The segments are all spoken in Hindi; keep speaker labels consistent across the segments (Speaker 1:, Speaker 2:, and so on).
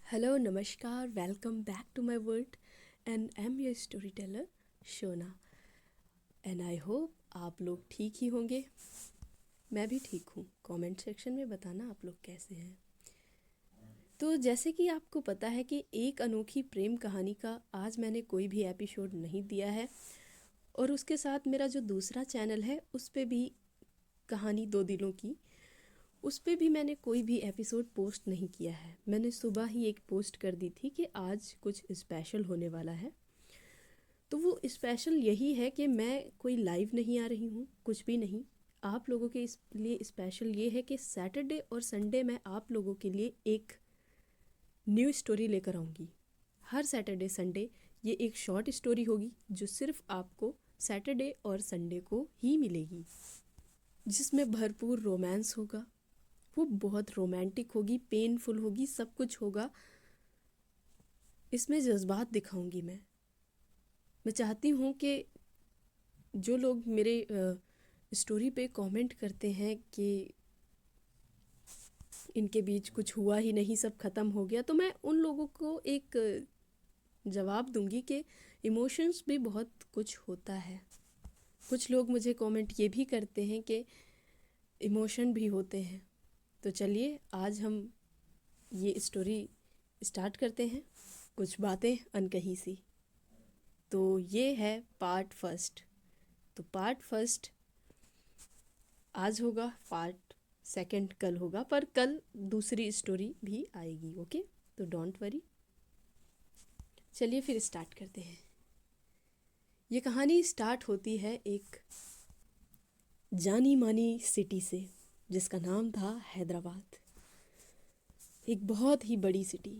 Speaker 1: Hello, Namaskar, welcome back to my world, and I'm your storyteller, Shona. And I hope आप लोग ठीक ही होंगे. मैं भी ठीक हूँ. कमेंट सेक्शन में बताना आप लोग कैसे हैं. तो जैसे कि आपको पता है कि एक अनोखी प्रेम कहानी का आज मैंने कोई भी एपिसोड नहीं दिया है, और उसके साथ मेरा जो दूसरा चैनल है उस पे भी कहानी दो दिलों की, उस पे भी मैंने कोई भी एपिसोड पोस्ट नहीं किया है. मैंने सुबह ही एक पोस्ट कर दी थी कि आज कुछ स्पेशल होने वाला है. तो वो स्पेशल यही है कि मैं कोई लाइव नहीं आ रही हूँ, कुछ भी नहीं. आप लोगों के इस लिए स्पेशल ये है कि सैटरडे और संडे मैं आप लोगों के लिए एक न्यू स्टोरी लेकर आऊँगी. हर सैटरडे संडे ये एक शॉर्ट स्टोरी होगी जो सिर्फ आपको सैटरडे और संडे को ही मिलेगी, जिसमें भरपूर रोमांस होगा. वो बहुत रोमांटिक होगी, पेनफुल होगी, सब कुछ होगा. इसमें जज्बात दिखाऊंगी मैं चाहती हूँ कि जो लोग मेरे स्टोरी पे कमेंट करते हैं कि इनके बीच कुछ हुआ ही नहीं, सब ख़त्म हो गया, तो मैं उन लोगों को एक जवाब दूंगी कि इमोशंस भी बहुत कुछ होता है. कुछ लोग मुझे कमेंट ये भी करते हैं कि इमोशन भी होते हैं. तो चलिए आज हम ये स्टोरी स्टार्ट करते हैं. कुछ बातें अनकही सी. तो ये है पार्ट फर्स्ट. तो पार्ट फर्स्ट आज होगा, पार्ट सेकंड कल होगा, पर कल दूसरी स्टोरी भी आएगी. ओके, तो डोंट वरी. चलिए फिर स्टार्ट करते हैं. ये कहानी स्टार्ट होती है एक जानी मानी सिटी से जिसका नाम था हैदराबाद. एक बहुत ही बड़ी सिटी.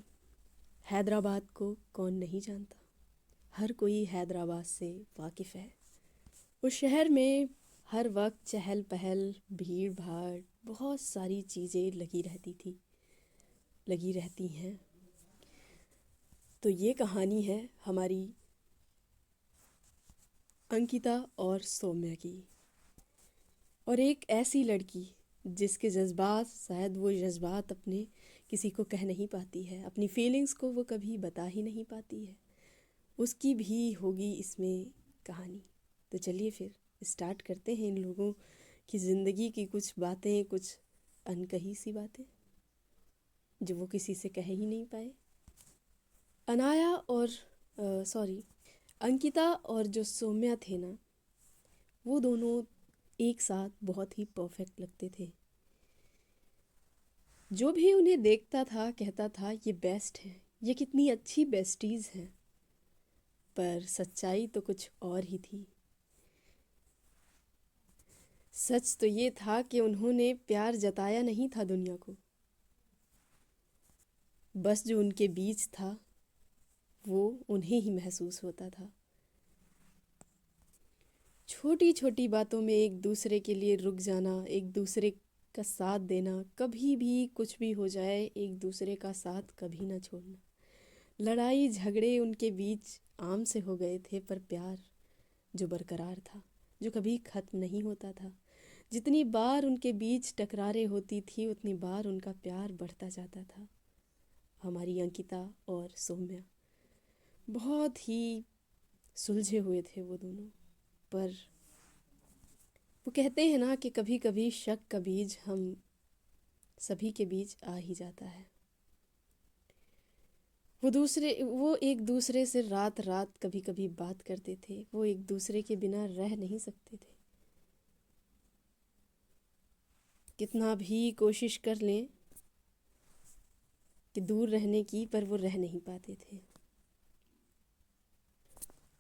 Speaker 1: हैदराबाद को कौन नहीं जानता, हर कोई हैदराबाद से वाकिफ़ है. उस शहर में हर वक्त चहल पहल, भीड़ भाड़, बहुत सारी चीज़ें लगी रहती थी, लगी रहती हैं. तो ये कहानी है हमारी अंकिता और सौम्या की, और एक ऐसी लड़की जिसके जज्बात, शायद वो जज्बात अपने किसी को कह नहीं पाती है, अपनी फीलिंग्स को वो कभी बता ही नहीं पाती है. उसकी भी होगी इसमें कहानी. तो चलिए फिर स्टार्ट करते हैं इन लोगों की ज़िंदगी की कुछ बातें, कुछ अनकही सी बातें जो वो किसी से कह ही नहीं पाए. अनाया और सॉरी अंकिता और जो सौम्या थे ना, वो दोनों एक साथ बहुत ही परफेक्ट लगते थे. जो भी उन्हें देखता था कहता था ये बेस्ट है, ये कितनी अच्छी बेस्टीज़ हैं. पर सच्चाई तो कुछ और ही थी. सच तो ये था कि उन्होंने प्यार जताया नहीं था दुनिया को. बस जो उनके बीच था वो उन्हें ही महसूस होता था. छोटी छोटी बातों में एक दूसरे के लिए रुक जाना, एक दूसरे का साथ देना, कभी भी कुछ भी हो जाए एक दूसरे का साथ कभी ना छोड़ना. लड़ाई झगड़े उनके बीच आम से हो गए थे, पर प्यार जो बरकरार था, जो कभी ख़त्म नहीं होता था. जितनी बार उनके बीच टकरारें होती थी उतनी बार उनका प्यार बढ़ता जाता था. हमारी अंकिता और सौम्या बहुत ही सुलझे हुए थे वो दोनों. पर वो कहते हैं ना कि कभी कभी शक का बीज हम सभी के बीच आ ही जाता है. वो एक दूसरे से रात रात कभी कभी बात करते थे. वो एक दूसरे के बिना रह नहीं सकते थे. कितना भी कोशिश कर लें कि दूर रहने की, पर वो रह नहीं पाते थे.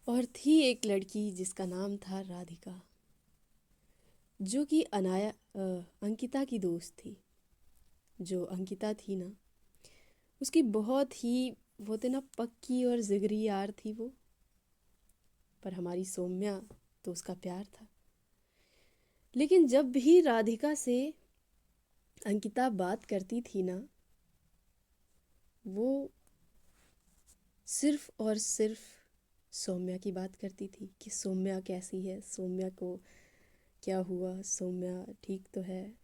Speaker 1: और थी एक लड़की जिसका नाम था राधिका, जो कि अंकिता की दोस्त थी. जो अंकिता थी ना, उसकी बहुत ही वो थे ना पक्की और जिगरी यार थी वो. पर हमारी सौम्या तो उसका प्यार था. लेकिन जब भी राधिका से अंकिता बात करती थी ना, वो सिर्फ और सिर्फ सौम्या की बात करती थी कि सौम्या कैसी है, सौम्या को क्या हुआ, सौम्या ठीक तो है,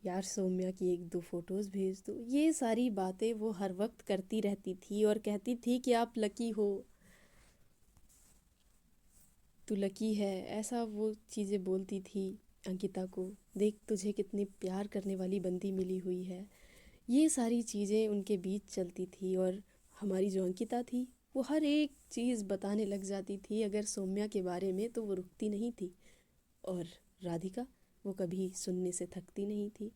Speaker 1: यार सौम्या की एक दो फोटोज़ भेज दो। ये सारी बातें वो हर वक्त करती रहती थी और कहती थी कि आप लकी हो, तू लकी है, ऐसा वो चीज़ें बोलती थी अंकिता को। देख तुझे कितनी प्यार करने वाली बंदी मिली हुई है। ये सारी चीज़ें उनके बीच चलती थी और हमारी जो अंकिता थी वो हर एक चीज़ बताने लग जाती थी अगर सौम्या के बारे में, तो वो रुकती नहीं थी। और राधिका, वो कभी सुनने से थकती नहीं थी।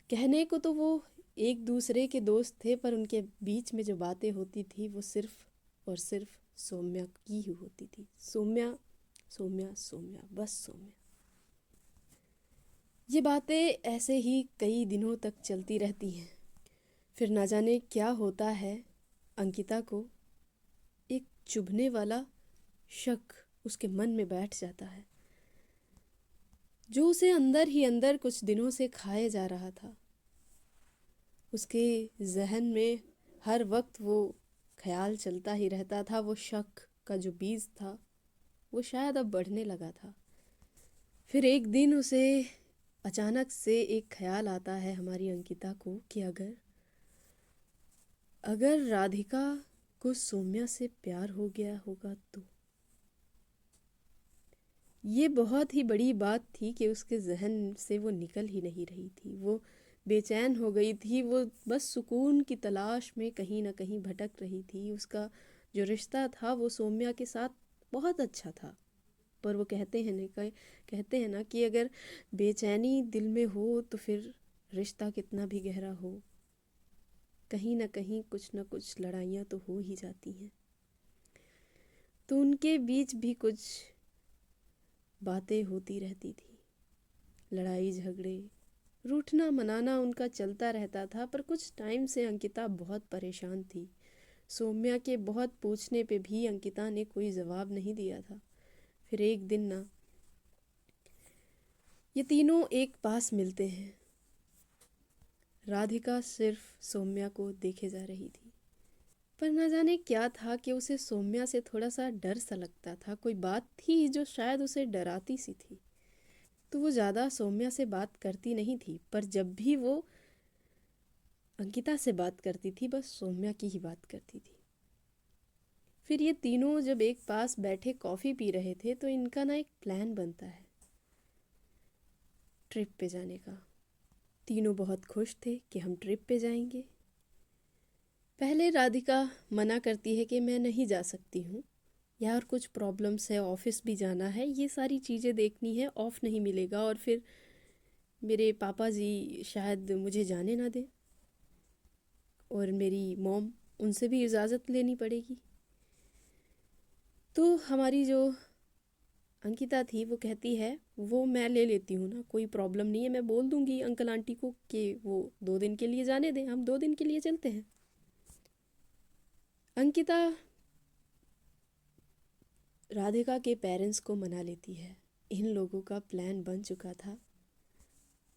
Speaker 1: कहने को तो वो एक दूसरे के दोस्त थे, पर उनके बीच में जो बातें होती थी वो सिर्फ और सिर्फ सौम्या की ही होती थी। सौम्या, सौम्या, सौम्या, बस सौम्या। ये बातें ऐसे ही कई दिनों तक चलती रहती हैं। फिर ना जाने क्या होता है, अंकिता को एक चुभने वाला शक उसके मन में बैठ जाता है, जो उसे अंदर ही अंदर कुछ दिनों से खाए जा रहा था। उसके जहन में हर वक्त वो ख्याल चलता ही रहता था। वो शक का जो बीज था वो शायद अब बढ़ने लगा था। फिर एक दिन उसे अचानक से एक ख्याल आता है हमारी अंकिता को कि अगर अगर राधिका को सौम्या से प्यार हो गया होगा तो। ये बहुत ही बड़ी बात थी कि उसके जहन से वो निकल ही नहीं रही थी। वो बेचैन हो गई थी। वो बस सुकून की तलाश में कहीं ना कहीं भटक रही थी। उसका जो रिश्ता था वो सौम्या के साथ बहुत अच्छा था, पर वो कहते हैं ना कि अगर बेचैनी दिल में हो तो फिर रिश्ता कितना भी गहरा हो, कहीं ना कहीं कुछ ना कुछ लड़ाइयाँ तो हो ही जाती हैं। तो उनके बीच भी कुछ बातें होती रहती थी, लड़ाई झगड़े, रूठना मनाना उनका चलता रहता था। पर कुछ टाइम से अंकिता बहुत परेशान थी। सौम्या के बहुत पूछने पे भी अंकिता ने कोई जवाब नहीं दिया था। फिर एक दिन ना, ये तीनों एक पास मिलते हैं। राधिका सिर्फ सौम्या को देखे जा रही थी, पर ना जाने क्या था कि उसे सौम्या से थोड़ा सा डर सा लगता था। कोई बात थी जो शायद उसे डराती सी थी। तो वो ज़्यादा सौम्या से बात करती नहीं थी, पर जब भी वो अंकिता से बात करती थी बस सौम्या की ही बात करती थी। फिर ये तीनों जब एक पास बैठे कॉफ़ी पी रहे थे तो इनका ना एक प्लान बनता है ट्रिप पे जाने का। तीनों बहुत खुश थे कि हम ट्रिप पे जाएंगे। पहले राधिका मना करती है कि मैं नहीं जा सकती हूँ, यार कुछ प्रॉब्लम्स है, ऑफिस भी जाना है, ये सारी चीज़ें देखनी है, ऑफ नहीं मिलेगा और फिर मेरे पापा जी शायद मुझे जाने ना दें और मेरी मॉम, उनसे भी इजाज़त लेनी पड़ेगी। तो हमारी जो अंकिता थी वो कहती है वो मैं ले लेती हूँ ना, कोई प्रॉब्लम नहीं है, मैं बोल दूँगी अंकल आंटी को कि वो 2 दिन के लिए जाने दें, हम 2 दिन के लिए चलते हैं। अंकिता राधिका के पेरेंट्स को मना लेती है। इन लोगों का प्लान बन चुका था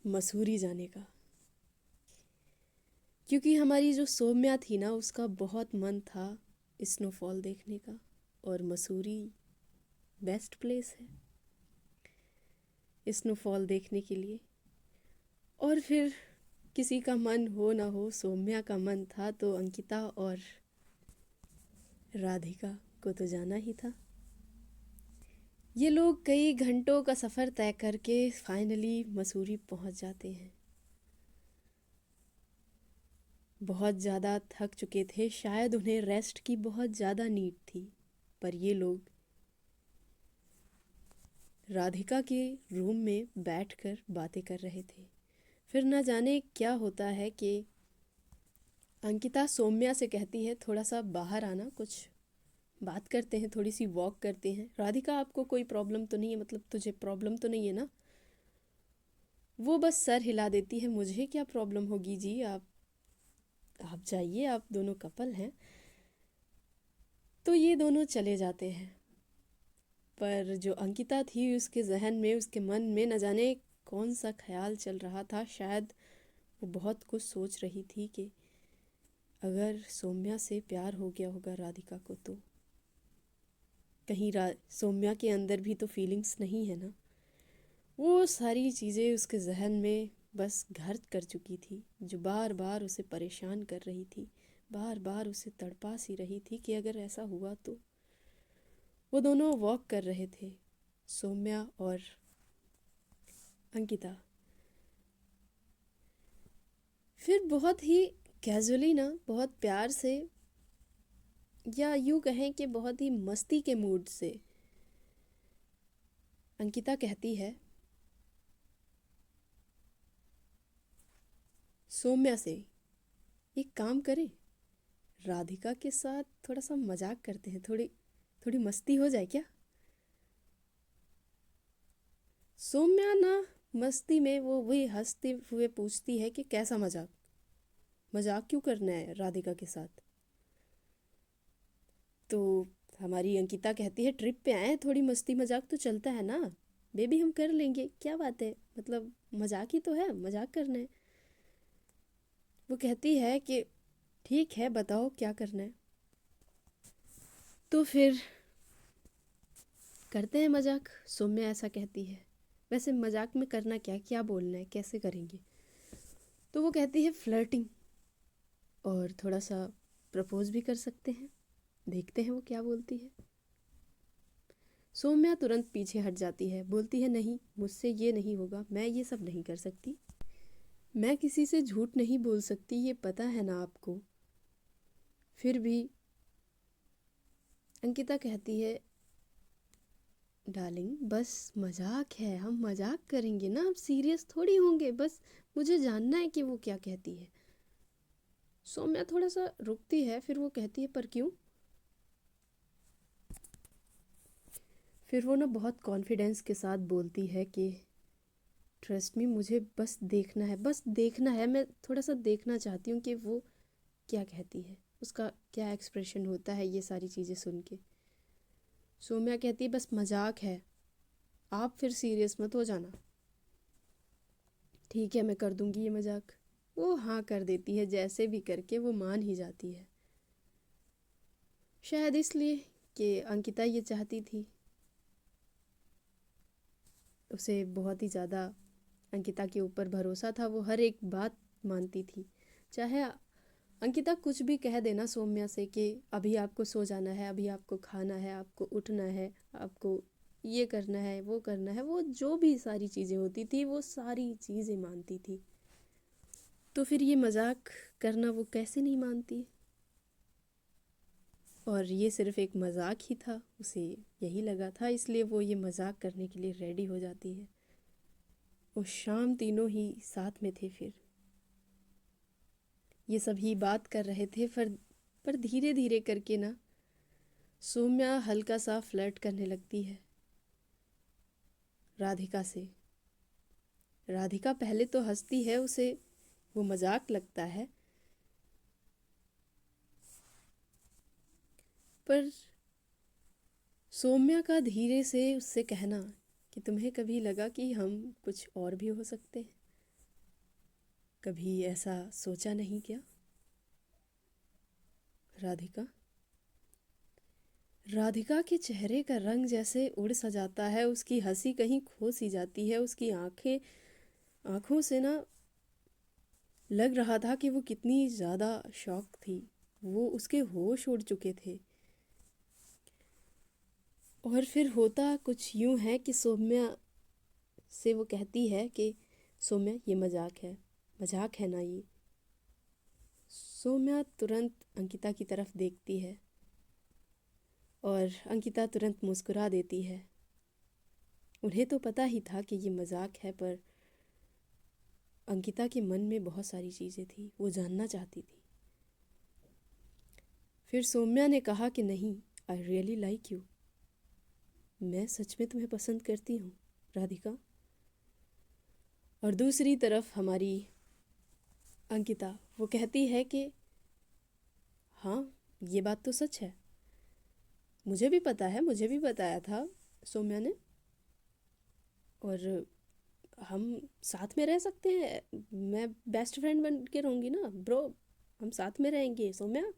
Speaker 1: मसूरी जाने का, क्योंकि हमारी जो सौम्या थी ना उसका बहुत मन था स्नोफॉल देखने का, और मसूरी बेस्ट प्लेस है स्नोफॉल देखने के लिए। और फिर किसी का मन हो ना हो, सौम्या का मन था तो अंकिता और राधिका को तो जाना ही था। ये लोग कई घंटों का सफ़र तय करके फाइनली मसूरी पहुंच जाते हैं। बहुत ज़्यादा थक चुके थे, शायद उन्हें रेस्ट की बहुत ज़्यादा नीड थी, पर ये लोग राधिका के रूम में बैठकर बातें कर रहे थे। फिर ना जाने क्या होता है कि अंकिता सौम्या से कहती है थोड़ा सा बाहर आना, कुछ बात करते हैं, थोड़ी सी वॉक करते हैं। राधिका आपको कोई प्रॉब्लम तो नहीं है, मतलब तुझे प्रॉब्लम तो नहीं है ना? वो बस सर हिला देती है, मुझे क्या प्रॉब्लम होगी जी, आप जाइए, आप दोनों कपल हैं। तो ये दोनों चले जाते हैं। पर जो अंकिता थी उसके जहन में, उसके मन में न जाने कौन सा ख्याल चल रहा था। शायद वो बहुत कुछ सोच रही थी कि अगर सौम्या से प्यार हो गया होगा राधिका को तो कहीं सौम्या के अंदर भी तो फीलिंग्स नहीं है ना। वो सारी चीज़ें उसके जहन में बस घर कर चुकी थी, जो बार बार उसे परेशान कर रही थी, बार बार उसे तड़पा सी रही थी कि अगर ऐसा हुआ तो। वो दोनों वॉक कर रहे थे, सौम्या और अंकिता। फिर बहुत ही कैजुअली ना, बहुत प्यार से, या यूँ कहें कि बहुत ही मस्ती के मूड से अंकिता कहती है सौम्या से, एक काम करें, राधिका के साथ थोड़ा सा मजाक करते हैं, थोड़ी थोड़ी मस्ती हो जाए क्या। सौम्या ना मस्ती में वो वही हंसते हुए पूछती है कि कैसा मजाक, मजाक क्यों करना है राधिका के साथ। तो हमारी अंकिता कहती है ट्रिप पे आए हैं, थोड़ी मस्ती मजाक तो चलता है ना बेबी, हम कर लेंगे, क्या बात है, मतलब मजाक ही तो है, मजाक करना है। वो कहती है कि ठीक है बताओ क्या करना है। तो फिर करते हैं मजाक, सौम्या ऐसा कहती है। वैसे मजाक में करना क्या, क्या बोलना है, कैसे करेंगे। तो वो कहती है फ्लर्टिंग, और थोड़ा सा प्रपोज भी कर सकते हैं, देखते हैं वो क्या बोलती है। सौम्या तुरंत पीछे हट जाती है, बोलती है नहीं, मुझसे ये नहीं होगा, मैं ये सब नहीं कर सकती, मैं किसी से झूठ नहीं बोल सकती, ये पता है ना आपको। फिर भी अंकिता कहती है डार्लिंग बस मजाक है, हम मजाक करेंगे ना, हम सीरियस थोड़ी होंगे, बस मुझे जानना है कि वो क्या कहती है। सौम्या थोड़ा सा रुकती है, फिर वो कहती है पर क्यों। फिर वो ना बहुत कॉन्फिडेंस के साथ बोलती है कि ट्रस्ट मी, मुझे बस देखना है, बस देखना है, मैं थोड़ा सा देखना चाहती हूँ कि वो क्या कहती है, उसका क्या एक्सप्रेशन होता है ये सारी चीज़ें सुन के। सौम्या कहती है बस मजाक है, आप फिर सीरियस मत हो जाना। ठीक है मैं कर दूंगी ये मजाक। वो हाँ कर देती है, जैसे भी करके वो मान ही जाती है। शायद इसलिए कि अंकिता ये चाहती थी, उसे बहुत ही ज़्यादा अंकिता के ऊपर भरोसा था, वो हर एक बात मानती थी। चाहे अंकिता कुछ भी कह देना सौम्या से कि अभी आपको सो जाना है, अभी आपको खाना है, आपको उठना है, आपको ये करना है, वो करना है, वो जो भी सारी चीज़ें होती थी वो सारी चीज़ें मानती थी। तो फिर ये मजाक करना वो कैसे नहीं मानती। और ये सिर्फ एक मजाक ही था, उसे यही लगा था, इसलिए वो ये मजाक करने के लिए रेडी हो जाती है। वो शाम तीनों ही साथ में थे। फिर ये सभी बात कर रहे थे, पर धीरे धीरे करके ना सौम्या हल्का सा फ्लर्ट करने लगती है राधिका से। राधिका पहले तो हंसती है, उसे वो मजाक लगता है, पर सौम्या का धीरे से उससे कहना कि तुम्हें कभी लगा कि हम कुछ और भी हो सकते हैं, कभी ऐसा सोचा नहीं क्या राधिका। राधिका के चेहरे का रंग जैसे उड़ सा जाता है, उसकी हंसी कहीं खो सी जाती है, उसकी आंखों से ना लग रहा था कि वो कितनी ज़्यादा शॉक थी, वो उसके होश उड़ चुके थे। और फिर होता कुछ यूं है कि सौम्या से वो कहती है कि सौम्या ये मजाक है ना ये। सौम्या तुरंत अंकिता की तरफ देखती है और अंकिता तुरंत मुस्कुरा देती है। उन्हें तो पता ही था कि ये मजाक है, पर अंकिता के मन में बहुत सारी चीज़ें थी, वो जानना चाहती थी। फिर सौम्या ने कहा कि नहीं, आई रियली लाइक यू, मैं सच में तुम्हें पसंद करती हूँ राधिका। और दूसरी तरफ हमारी अंकिता वो कहती है कि हाँ ये बात तो सच है, मुझे भी पता है, मुझे भी बताया था सौम्या ने, और हम साथ में रह सकते हैं, मैं बेस्ट फ्रेंड बन के रहूँगी ना ब्रो, हम साथ में रहेंगे सौम्या।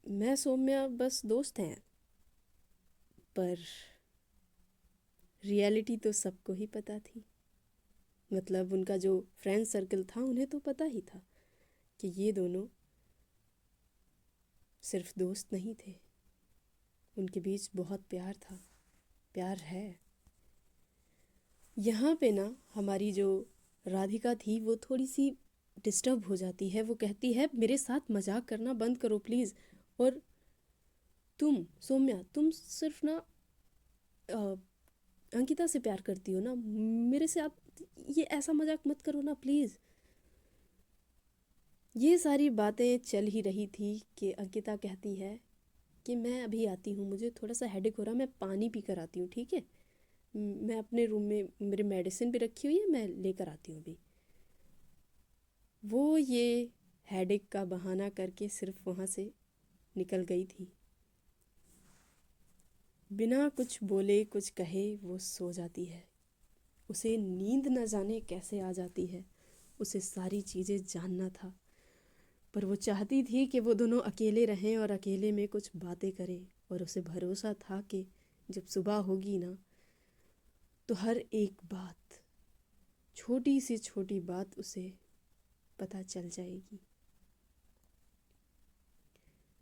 Speaker 1: मैं सौम्या बस दोस्त हैं, पर रियलिटी तो सबको ही पता थी। मतलब उनका जो फ्रेंड सर्कल था उन्हें तो पता ही था कि ये दोनों सिर्फ दोस्त नहीं थे, उनके बीच बहुत प्यार था, प्यार है। यहाँ पे ना हमारी जो राधिका थी वो थोड़ी सी डिस्टर्ब हो जाती है। वो कहती है मेरे साथ मजाक करना बंद करो प्लीज़। और तुम सौम्या, तुम सिर्फ ना अ, अंकिता से प्यार करती हो ना, मेरे से आप ये ऐसा मजाक मत करो ना प्लीज़। ये सारी बातें चल ही रही थी कि अंकिता कहती है कि मैं अभी आती हूँ, मुझे थोड़ा सा हेडेक हो रहा, मैं पानी पी कर आती हूँ, ठीक है। मैं अपने रूम में मेरी मेडिसिन भी रखी हुई है, मैं लेकर आती हूँ अभी। वो ये हेडेक का बहाना करके सिर्फ वहाँ से निकल गई थी। बिना कुछ बोले कुछ कहे वो सो जाती है। उसे नींद न जाने कैसे आ जाती है, उसे सारी चीज़ें जानना था। पर वो चाहती थी कि वो दोनों अकेले रहें और अकेले में कुछ बातें करें। और उसे भरोसा था कि जब सुबह होगी ना तो हर एक बात, छोटी सी छोटी बात उसे पता चल जाएगी।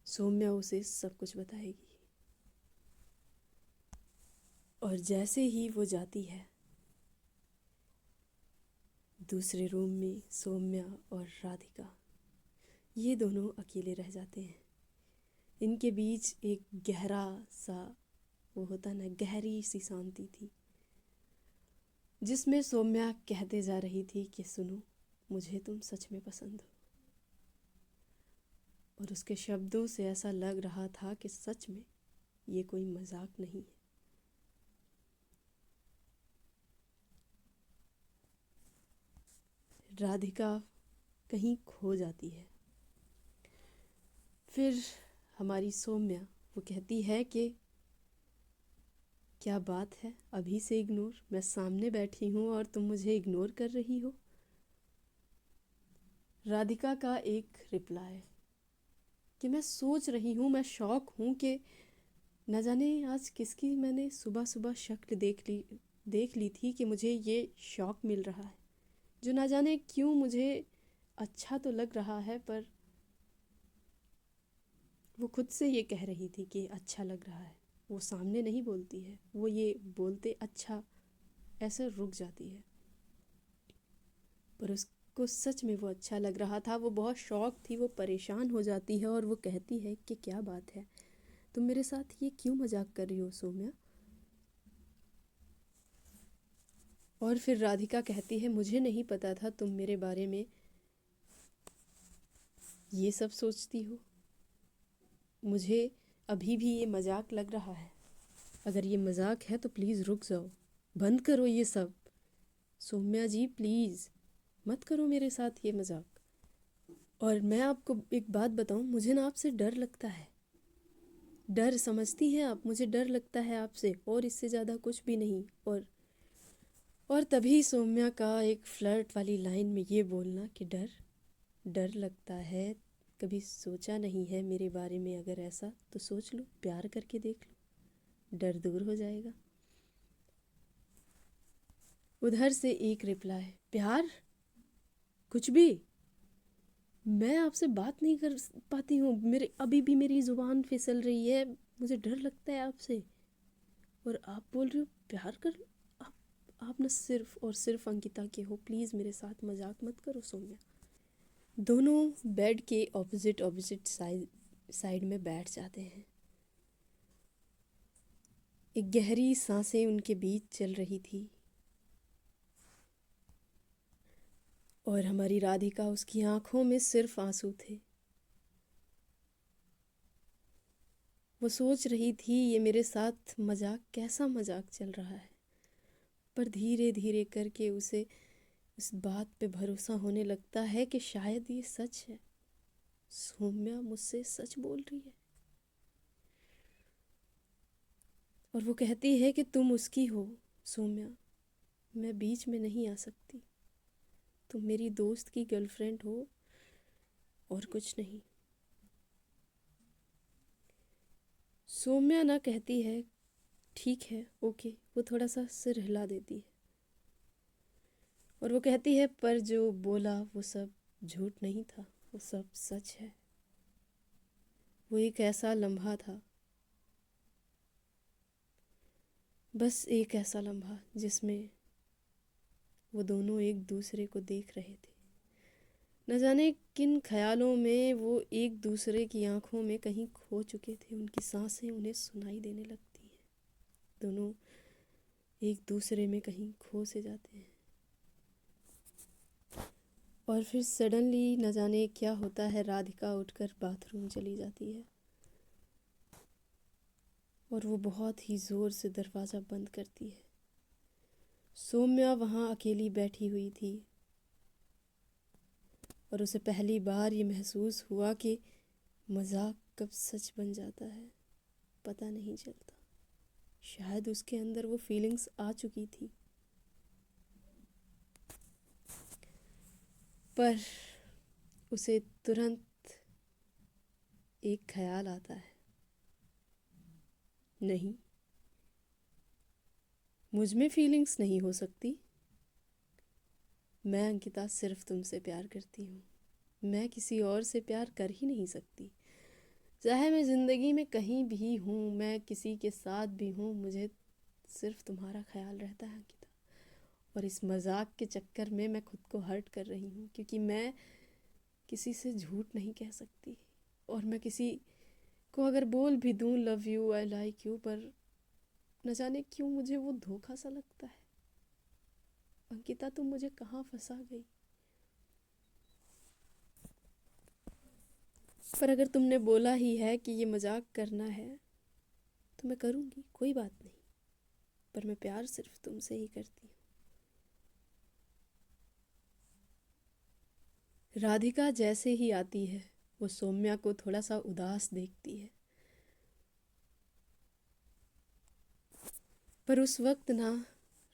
Speaker 1: सौम्या उसे सब कुछ बताएगी। और जैसे ही वो जाती है, दूसरे रूम में सौम्या और राधिका ये दोनों अकेले रह जाते हैं। इनके बीच एक गहरा सा, वो होता ना, गहरी सी शांति थी, जिसमें सौम्या कहते जा रही थी कि सुनो, मुझे तुम सच में पसंद हो। और उसके शब्दों से ऐसा लग रहा था कि सच में ये कोई मजाक नहीं है। राधिका कहीं खो जाती है। फिर हमारी सौम्या वो कहती है कि क्या बात है, अभी से इग्नोर? मैं सामने बैठी हूँ और तुम मुझे इग्नोर कर रही हो। राधिका का एक रिप्लाई कि मैं सोच रही हूँ, मैं शौक हूँ कि न जाने आज किसकी मैंने सुबह सुबह शक्ल देख ली थी कि मुझे ये शौक मिल रहा है, जो ना जाने क्यों मुझे अच्छा तो लग रहा है, पर वो खुद से ये कह रही थी कि अच्छा लग रहा है। वो सामने नहीं बोलती है, वो ये बोलते अच्छा ऐसे रुक जाती है, पर उसको सच में वो अच्छा लग रहा था। वो बहुत शौक थी, वो परेशान हो जाती है और वो कहती है कि क्या बात है, तुम मेरे साथ ये क्यों मजाक कर रही हो सौम्या? और फिर राधिका कहती है मुझे नहीं पता था तुम मेरे बारे में ये सब सोचती हो, मुझे अभी भी ये मजाक लग रहा है। अगर ये मजाक है तो प्लीज़ रुक जाओ, बंद करो ये सब। सौम्या जी प्लीज़ मत करो मेरे साथ ये मजाक। और मैं आपको एक बात बताऊं, मुझे ना आपसे डर लगता है। डर, समझती हैं आप? मुझे डर लगता है आपसे, और इससे ज़्यादा कुछ भी नहीं। और तभी सौम्या का एक फ्लर्ट वाली लाइन में ये बोलना कि डर डर लगता है, कभी सोचा नहीं है मेरे बारे में, अगर ऐसा तो सोच लो, प्यार करके देख लो, डर दूर हो जाएगा। उधर से एक रिप्लाई, प्यार? कुछ भी? मैं आपसे बात नहीं कर पाती हूँ, मेरे अभी भी मेरी ज़ुबान फिसल रही है, मुझे डर लगता है आपसे। और आप बोल रहे हो प्यार कर लो? आप ना सिर्फ और सिर्फ अंकिता के हो, प्लीज़ मेरे साथ मजाक मत करो सौम्या। दोनों बेड के ऑपोजिट ऑपोजिट साइड में बैठ जाते हैं। एक गहरी सांसें उनके बीच चल रही थी। और हमारी राधिका, उसकी आंखों में सिर्फ आंसू थे। वो सोच रही थी ये मेरे साथ मजाक, कैसा मजाक चल रहा है। पर धीरे धीरे करके उसे इस बात पे भरोसा होने लगता है कि शायद ये सच है, सौम्या मुझसे सच बोल रही है। और वो कहती है कि तुम उसकी हो सौम्या, मैं बीच में नहीं आ सकती, तुम मेरी दोस्त की गर्लफ्रेंड हो और कुछ नहीं। सौम्या ना कहती है ठीक है, ओके। वो थोड़ा सा सिर हिला देती है और वो कहती है पर जो बोला वो सब झूठ नहीं था, वो सब सच है। वो एक ऐसा लम्हा था, बस एक ऐसा लम्हा जिसमें वो दोनों एक दूसरे को देख रहे थे। न जाने किन ख्यालों में वो एक दूसरे की आंखों में कहीं खो चुके थे। उनकी सांसें उन्हें सुनाई देने लगती हैं। दोनों एक दूसरे में कहीं खो से जाते हैं। और फिर सडनली न जाने क्या होता है, राधिका उठकर बाथरूम चली जाती है और वो बहुत ही ज़ोर से दरवाज़ा बंद करती है। सौम्या वहाँ अकेली बैठी हुई थी और उसे पहली बार ये महसूस हुआ कि मजाक कब सच बन जाता है पता नहीं चलता। शायद उसके अंदर वो फीलिंग्स आ चुकी थी, पर उसे तुरंत एक ख्याल आता है, नहीं, मुझ में फीलिंग्स नहीं हो सकती। मैं अंकिता सिर्फ तुमसे प्यार करती हूँ। मैं किसी और से प्यार कर ही नहीं सकती। चाहे मैं ज़िंदगी में कहीं भी हूँ, मैं किसी के साथ भी हूँ, मुझे सिर्फ तुम्हारा ख्याल रहता है अंकिता। और इस मजाक के चक्कर में मैं खुद को हर्ट कर रही हूँ, क्योंकि मैं किसी से झूठ नहीं कह सकती। और मैं किसी को अगर बोल भी दूँ love you, I like you, पर न जाने क्यों मुझे वो धोखा सा लगता है। अंकिता तुम मुझे कहाँ फंसा गई। पर अगर तुमने बोला ही है कि ये मजाक करना है तो मैं करूँगी, कोई बात नहीं। पर मैं प्यार सिर्फ तुमसे ही करती हूँ। राधिका जैसे ही आती है वो सौम्या को थोड़ा सा उदास देखती है, पर उस वक्त ना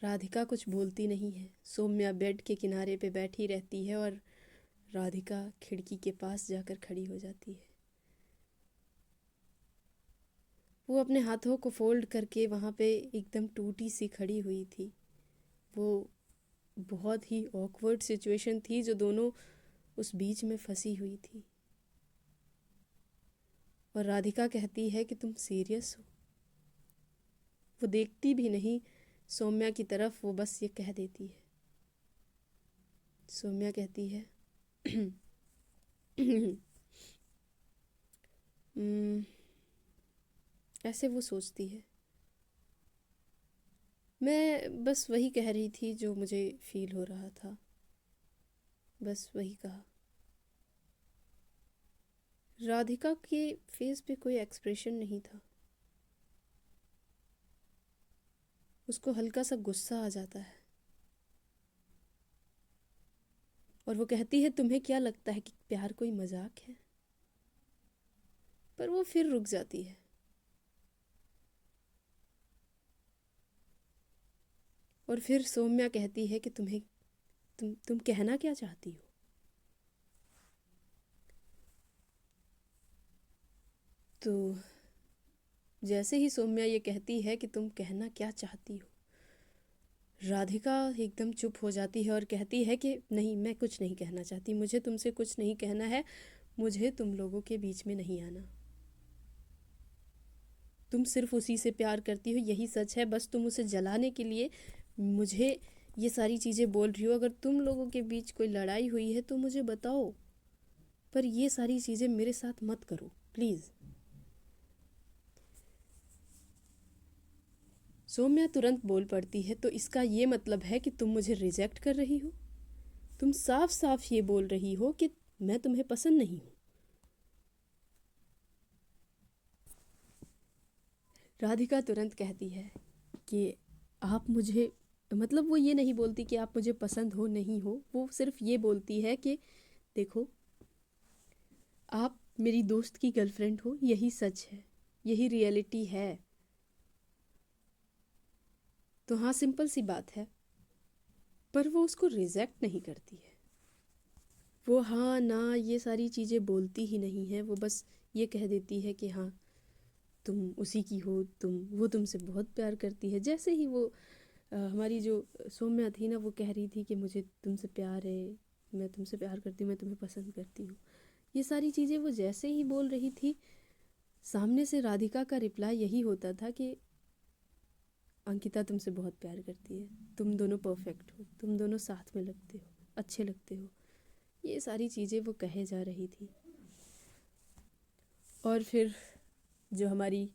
Speaker 1: राधिका कुछ बोलती नहीं है। सौम्या बेड के किनारे पे बैठी रहती है और राधिका खिड़की के पास जाकर खड़ी हो जाती है। वो अपने हाथों को फोल्ड करके वहाँ पे एकदम टूटी सी खड़ी हुई थी। वो बहुत ही ऑकवर्ड सिचुएशन थी जो दोनों उस बीच में फंसी हुई थी। और राधिका कहती है कि तुम सीरियस हो। वो देखती भी नहीं सौम्या की तरफ, वो बस ये कह देती है। सौम्या कहती है ऐसे वो सोचती है, मैं बस वही कह रही थी जो मुझे फील हो रहा था, बस वही कहा। राधिका के फेस पे कोई एक्सप्रेशन नहीं था। उसको हल्का सा गुस्सा आ जाता है और वो कहती है तुम्हें क्या लगता है कि प्यार कोई मजाक है। पर वो फिर रुक जाती है। और फिर सौम्या कहती है कि तुम कहना क्या चाहती हो। तो जैसे ही सौम्या ये कहती है कि तुम कहना क्या चाहती हो, राधिका एकदम चुप हो जाती है और कहती है कि नहीं, मैं कुछ नहीं कहना चाहती, मुझे तुमसे कुछ नहीं कहना है, मुझे तुम लोगों के बीच में नहीं आना। तुम सिर्फ उसी से प्यार करती हो, यही सच है। बस तुम उसे जलाने के लिए मुझे ये सारी चीज़ें बोल रही हो। अगर तुम लोगों के बीच कोई लड़ाई हुई है तो मुझे बताओ, पर ये सारी चीज़ें मेरे साथ मत करो प्लीज़। सौम्या तुरंत बोल पड़ती है, तो इसका ये मतलब है कि तुम मुझे रिजेक्ट कर रही हो। तुम साफ साफ ये बोल रही हो कि मैं तुम्हें पसंद नहीं हूँ। राधिका तुरंत कहती है कि आप मुझे, मतलब वो ये नहीं बोलती कि आप मुझे पसंद हो नहीं हो, वो सिर्फ ये बोलती है कि देखो, आप मेरी दोस्त की गर्लफ्रेंड हो, यही सच है, यही रियलिटी है। तो हाँ, सिंपल सी बात है। पर वो उसको रिजेक्ट नहीं करती है। वो हाँ ना ये सारी चीज़ें बोलती ही नहीं है। वो बस ये कह देती है कि हाँ तुम उसी की हो, वो तुमसे बहुत प्यार करती है। जैसे ही वो हमारी जो सौम्या थी ना, वो कह रही थी कि मुझे तुमसे प्यार है, मैं तुमसे प्यार करती हूँ, मैं तुम्हें पसंद करती हूँ। ये सारी चीज़ें वो जैसे ही बोल रही थी, सामने से राधिका का रिप्लाई यही होता था कि अंकिता तुमसे बहुत प्यार करती है, तुम दोनों परफेक्ट हो, तुम दोनों साथ में लगते हो, अच्छे लगते हो। ये सारी चीज़ें वो कहे जा रही थी। और फिर जो हमारी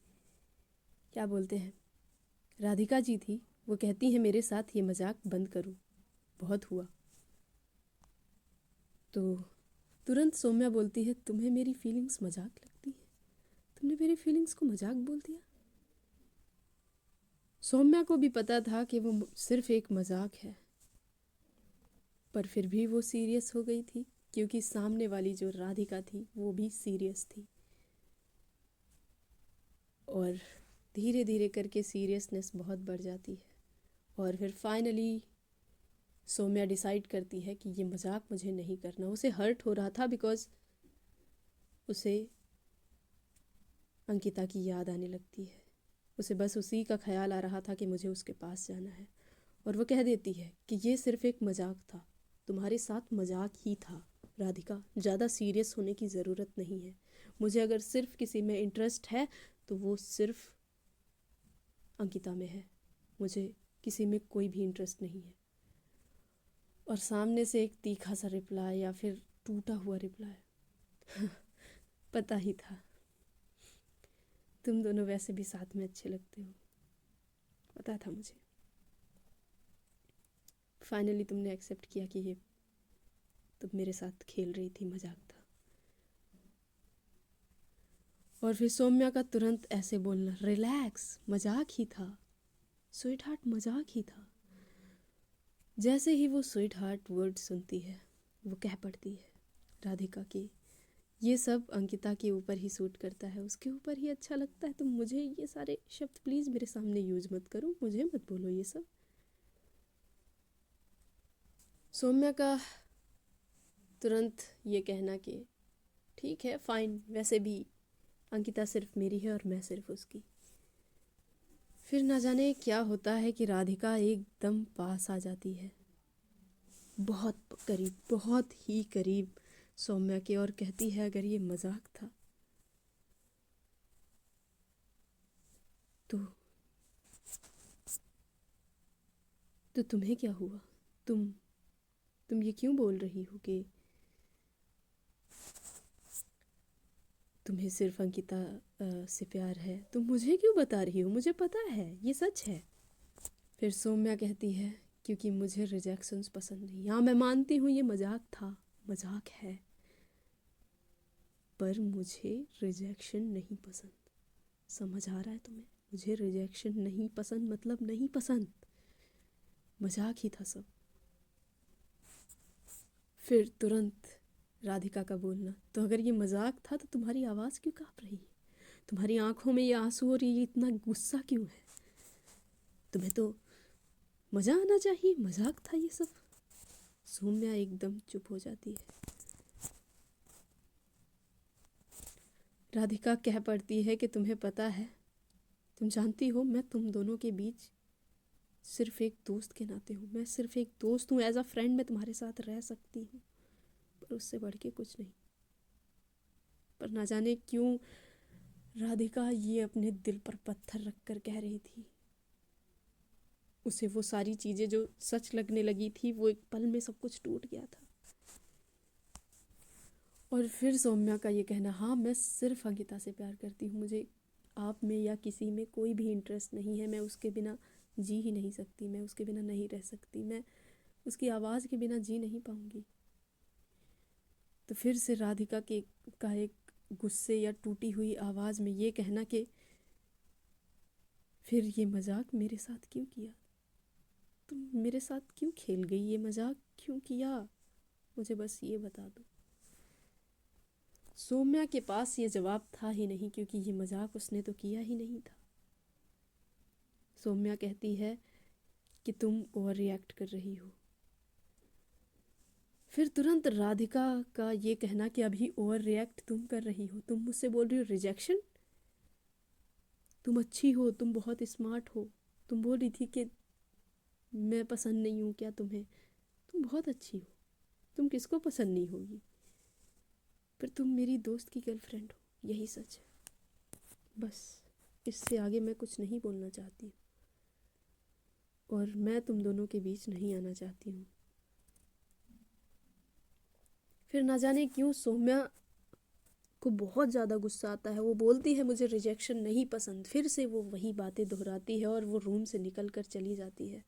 Speaker 1: क्या बोलते हैं राधिका जी थी, वो कहती हैं मेरे साथ ये मजाक बंद करो, बहुत हुआ। तो तुरंत सौम्या बोलती है तुम्हें मेरी फीलिंग्स मजाक लगती है, तुमने मेरी फीलिंग्स को मजाक बोल दिया। सौम्या को भी पता था कि वो सिर्फ एक मजाक है, पर फिर भी वो सीरियस हो गई थी, क्योंकि सामने वाली जो राधिका थी वो भी सीरियस थी। और धीरे धीरे करके सीरियसनेस बहुत बढ़ जाती है, और फिर फाइनली सौम्या डिसाइड करती है कि ये मजाक मुझे नहीं करना। उसे हर्ट हो रहा था बिकॉज उसे अंकिता की याद आने लगती है, उसे बस उसी का ख्याल आ रहा था कि मुझे उसके पास जाना है। और वो कह देती है कि ये सिर्फ एक मजाक था, तुम्हारे साथ मजाक ही था राधिका, ज़्यादा सीरियस होने की ज़रूरत नहीं है। मुझे अगर सिर्फ किसी में इंटरेस्ट है तो वो सिर्फ अंकिता में है, मुझे किसी में कोई भी इंटरेस्ट नहीं है। और सामने से एक तीखा सा रिप्लाई या फिर टूटा हुआ रिप्लाई पता ही था, तुम दोनों वैसे भी साथ में अच्छे लगते हो, पता था मुझे। फाइनली तुमने एक्सेप्ट किया कि ये तुम मेरे साथ खेल रही थी, मजाक था। और फिर सौम्या का तुरंत ऐसे बोलना, रिलैक्स, मजाक ही था स्वीट हार्ट, मजाक ही था। जैसे ही वो स्वीट हार्ट वर्ड सुनती है, वो कह पड़ती है राधिका की ये सब अंकिता के ऊपर ही सूट करता है, उसके ऊपर ही अच्छा लगता है, तुम मुझे ये सारे शब्द प्लीज़ मेरे सामने यूज मत करो, मुझे मत बोलो ये सब। सौम्या का तुरंत ये कहना कि ठीक है फाइन, वैसे भी अंकिता सिर्फ मेरी है और मैं सिर्फ उसकी। फिर ना जाने क्या होता है कि राधिका एकदम पास आ जाती है, बहुत करीब, बहुत ही करीब सौम्या के, और कहती है अगर ये मजाक था तो तुम्हें क्या हुआ, तुम ये क्यों बोल रही हो कि तुम्हें सिर्फ अंकिता से प्यार है, तुम मुझे क्यों बता रही हो, मुझे पता है ये सच है। फिर सौम्या कहती है क्योंकि मुझे रिजेक्शंस पसंद नहीं। हाँ मैं मानती हूँ ये मजाक था, मजाक है, पर मुझे रिजेक्शन नहीं पसंद। समझ आ रहा है तुम्हें, मुझे रिजेक्शन नहीं पसंद, मतलब नहीं पसंद, मजाक ही था सब। फिर तुरंत राधिका का बोलना, तो अगर ये मजाक था तो तुम्हारी आवाज़ क्यों काँप रही है, तुम्हारी आंखों में ये आंसू और ये इतना गुस्सा क्यों है, तुम्हें तो मज़ा आना चाहिए, मजाक था ये सब। सौम्या एकदम चुप हो जाती है। राधिका कह पड़ती है कि तुम्हें पता है, तुम जानती हो मैं तुम दोनों के बीच सिर्फ एक दोस्त के नाते हूँ, मैं सिर्फ एक दोस्त हूँ, एज अ फ्रेंड मैं तुम्हारे साथ रह सकती हूँ, पर उससे बढ़ के कुछ नहीं। पर ना जाने क्यों राधिका ये अपने दिल पर पत्थर रख कर कह रही थी। उसे वो सारी चीज़ें जो सच लगने लगी थी, वो एक पल में सब कुछ टूट गया था। और फिर सौम्या का ये कहना, हाँ मैं सिर्फ अंकिता से प्यार करती हूँ, मुझे आप में या किसी में कोई भी इंटरेस्ट नहीं है, मैं उसके बिना जी ही नहीं सकती, मैं उसके बिना नहीं रह सकती, मैं उसकी आवाज़ के बिना जी नहीं पाऊँगी। तो फिर से राधिका के का एक गुस्से या टूटी हुई आवाज़ में ये कहना कि फिर ये मजाक मेरे साथ क्यों किया, तुम मेरे साथ क्यों खेल गई, ये मजाक क्यों किया, मुझे बस ये बता दो। सौम्या के पास ये जवाब था ही नहीं, क्योंकि ये मजाक उसने तो किया ही नहीं था। सौम्या कहती है कि तुम ओवर रिएक्ट कर रही हो। फिर तुरंत राधिका का ये कहना कि अभी ओवर रिएक्ट तुम कर रही हो, तुम मुझसे बोल रही हो रिजेक्शन, तुम अच्छी हो, तुम बहुत स्मार्ट हो, तुम बोल रही थी कि मैं पसंद नहीं हूँ क्या तुम्हें? तुम बहुत अच्छी हो, तुम किसको पसंद नहीं होगी, पर तुम मेरी दोस्त की गर्लफ्रेंड हो, यही सच है। बस इससे आगे मैं कुछ नहीं बोलना चाहती हूँ, और मैं तुम दोनों के बीच नहीं आना चाहती हूँ। फिर ना जाने क्यों सौम्या को बहुत ज़्यादा गुस्सा आता है। वो बोलती है मुझे रिजेक्शन नहीं पसंद, फिर से वो वही बातें दोहराती है और वो रूम से निकल कर चली जाती है,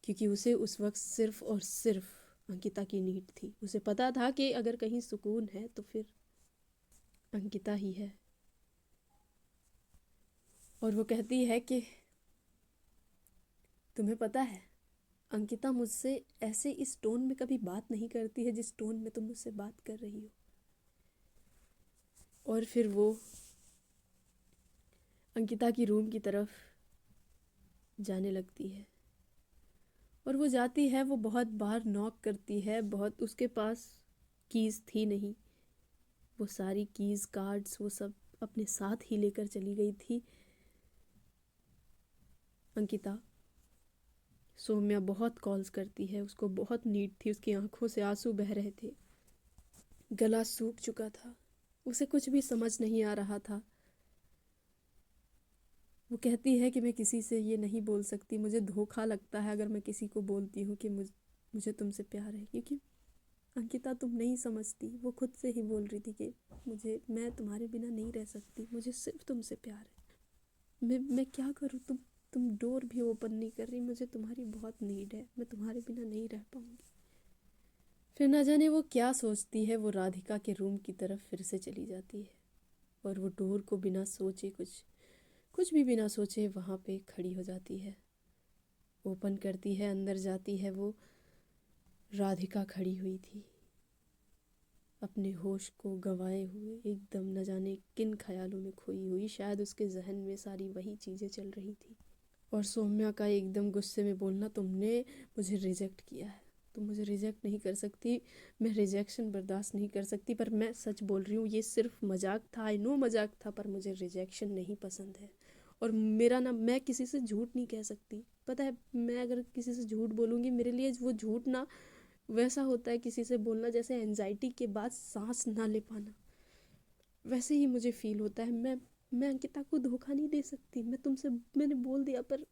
Speaker 1: क्योंकि उसे उस वक्त सिर्फ और सिर्फ अंकिता की नीड थी। उसे पता था कि अगर कहीं सुकून है तो फिर अंकिता ही है। और वो कहती है कि तुम्हें पता है, अंकिता मुझसे ऐसे इस टोन में कभी बात नहीं करती है जिस टोन में तुम मुझसे बात कर रही हो। और फिर वो अंकिता की रूम की तरफ जाने लगती है, और वो जाती है, वो बहुत बार नॉक करती है, बहुत, उसके पास कीज़ थी नहीं, वो सारी कीज़ कार्ड्स वो सब अपने साथ ही लेकर चली गई थी अंकिता। सौम्या बहुत कॉल्स करती है, उसको बहुत नीड थी, उसकी आंखों से आंसू बह रहे थे, गला सूख चुका था, उसे कुछ भी समझ नहीं आ रहा था। वो कहती है कि मैं किसी से ये नहीं बोल सकती, मुझे धोखा लगता है अगर मैं किसी को बोलती हूँ कि मुझे तुमसे प्यार है, क्योंकि अंकिता तुम नहीं समझती। वो खुद से ही बोल रही थी कि मैं तुम्हारे बिना नहीं रह सकती, मुझे सिर्फ तुमसे प्यार है। मैं क्या करूँ, तुम डोर भी ओपन नहीं कर रही, मुझे तुम्हारी बहुत नीड है, मैं तुम्हारे बिना नहीं रह पाऊँगी। फिर ना जाने वो क्या सोचती है, वो राधिका के रूम की तरफ फिर से चली जाती है, और वो डोर को बिना सोचे, कुछ भी बिना सोचे वहाँ पे खड़ी हो जाती है, ओपन करती है, अंदर जाती है। वो राधिका खड़ी हुई थी, अपने होश को गंवाए हुए, एकदम न जाने किन ख्यालों में खोई हुई, शायद उसके जहन में सारी वही चीज़ें चल रही थी। और सौम्या का एकदम गुस्से में बोलना, तुमने मुझे रिजेक्ट किया है, तुम मुझे रिजेक्ट नहीं कर सकती, मैं रिजेक्शन बर्दाश्त नहीं कर सकती, पर मैं सच बोल रही हूँ, ये सिर्फ मजाक था, आई नो मजाक था, पर मुझे रिजेक्शन नहीं पसंद है। और मेरा ना, मैं किसी से झूठ नहीं कह सकती, पता है, मैं अगर किसी से झूठ बोलूँगी, मेरे लिए वो झूठ ना वैसा होता है किसी से बोलना जैसे एनजाइटी के बाद सांस ना ले पाना, वैसे ही मुझे फील होता है। मैं अंकिता को धोखा नहीं दे सकती, मैं तुमसे, मैंने बोल दिया, पर